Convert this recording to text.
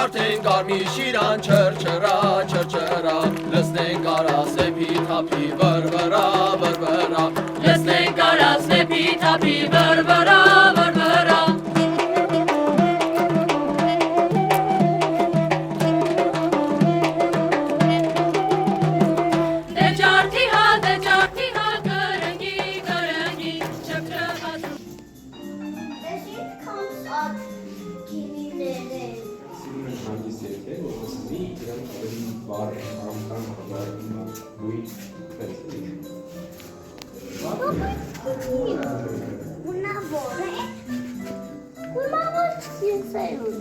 արդեն կարմիր շիրան չրչրա, չրչրա, լսնենք արասեպի թափի վրվրա, վրվրա, լսնենք արասեպի թափի վրվրա, վրվրա։ Una bola. Una bolsa.